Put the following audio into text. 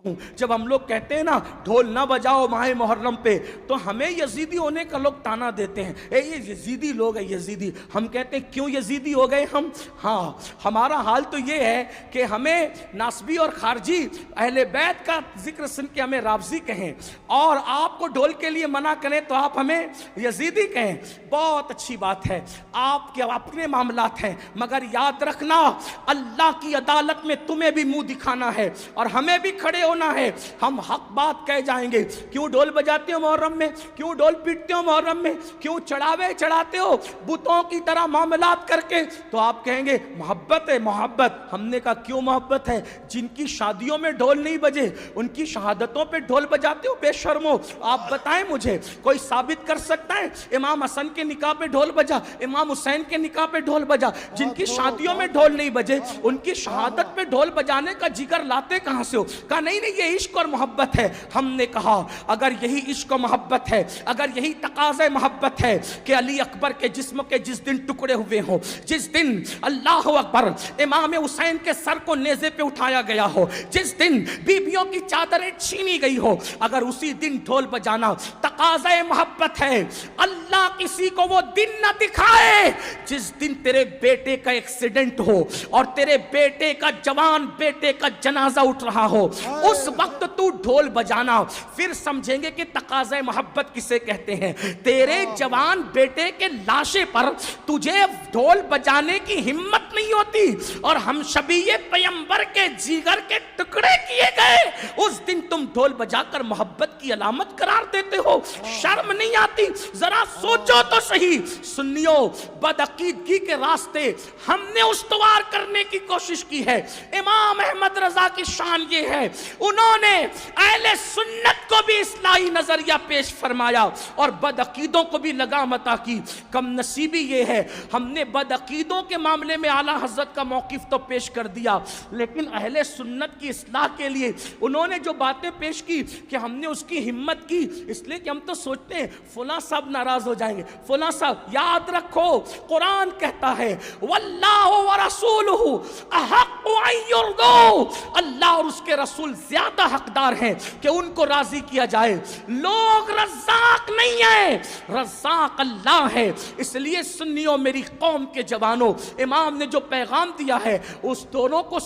جب ہم لوگ کہتے ہیں نا ڈھول نہ بجاؤ ماہ محرم پہ، تو ہمیں یزیدی ہونے کا لوگ تانا دیتے ہیں، اے یہ یزیدی لوگ ہیں یزیدی۔ ہم کہتے ہیں کیوں یزیدی ہو گئے ہم؟ ہاں ہمارا حال تو یہ ہے کہ ہمیں ناسبی اور خارجی اہل بیت کا ذکر سن کے ہمیں رافضی کہیں، اور آپ کو ڈھول کے لیے منع کریں تو آپ ہمیں یزیدی کہیں۔ بہت اچھی بات ہے، آپ کے اپنے معاملات ہیں، مگر یاد رکھنا اللہ کی عدالت میں تمہیں بھی منہ دکھانا ہے اور ہمیں بھی کھڑے ہونا ہے۔ ہم حق بات کہہ جائیں گے، کیوں ڈھول بجاتے ہو محرم میں، کیوں ڈھول پیٹتے ہو محرم میں، کیوں چڑھاوے چڑھاتے ہو بتوں کی طرح معاملات کر کے، تو آپ کہیں گے محبت ہے محبت۔ ہم نے کہا کیوں محبت ہے؟ جن کی شادیوں میں ڈھول نہیں بجے ان کی شہادتوں پہ ڈھول بجاتے ہو بے شرمو۔ آپ بتائیں مجھے، کوئی ثابت کر سکتا ہے امام حسن کے نکاح پہ ڈھول بجا، امام حسین کے نکاح پہ ڈھول بجا؟ جن کی شادیوں میں ڈھول نہیں بجے ان کی شہادت پہ ڈھول بجانے کا جگر لاتے کہاں سے ہو؟ کہا نہیں نہیں یہ عشق اور محبت ہے۔ ہم نے کہا اگر یہی عشق و محبت ہے، اگر یہی تقاضۂ محبت ہے کہ علی اکبر کے جسم کے جس دن ٹکڑے ہوئے ہوں، جس دن اللہ اکبر امام حسین کے سر کو نیزے پہ اٹھایا گیا ہو، جس دن بیویوں کی چادریں چھینی گئی ہو، اگر اسی دن ڈھول بجانا تقاضۂ محبت ہے، اللہ کسی کو وہ دن نہ دکھائے جس دن تیرے بیٹے کا ایکسیڈنٹ ہو اور تیرے بیٹے کا جوان بیٹے کا جنازہ اٹھ رہا ہو، اس وقت تو ڈھول بجانا، پھر سمجھیں گے کہ تقاضۂ محبت کسے کہتے ہیں۔ تیرے جوان بیٹے کے لاشے پر تجھے ڈھول بجانے کی ہمت نہیں ہوتی اور ہم شبیہ پیمبر کے جگر کے ٹکڑے کیے گئے، اس دن تم ڈھول بجا کر محبت کی علامت قرار دیتے ہو؟ شرم نہیں آتی؟ ذرا سوچو تو صحیح۔ سنیوں، بدعقیدگی کے راستے ہم نے استوار کرنے کی کوشش کی ہے۔ امام احمد رضا کی شان یہ ہے، انہوں نے اہل سنت کو بھی اصلاحی نظریہ پیش فرمایا اور بدعقیدوں کو بھی لگام عطا کی۔ کم نصیبی یہ ہے ہم نے بدعقیدوں کے معاملے میں اعلیٰ حضرت کا موقف تو پیش کر دیا، لیکن اہل سنت کی اصلاح کے لیے انہوں نے جو باتیں پیش کی کہ ہم نے اس کی ہمت کی، اس لیے کہ ہم تو سوچتے ہیں فلاں صاحب ناراض ہو جائیں گے، فلاں صاحب۔ یاد رکھو قرآن کہتا ہے واللہ ورسولہ احق ان یرضوا، اللہ اور اس کے رسول زیادہ حقدار ہیں کہ ان کو راضی کیا جائے۔ لوگ رزاق نہیں ہیں، رزاق اللہ ہے۔ اس لیے سنیوں، میری قوم کے جوانوں، امام نے جو پیغام دیا ہے اس دونوں کو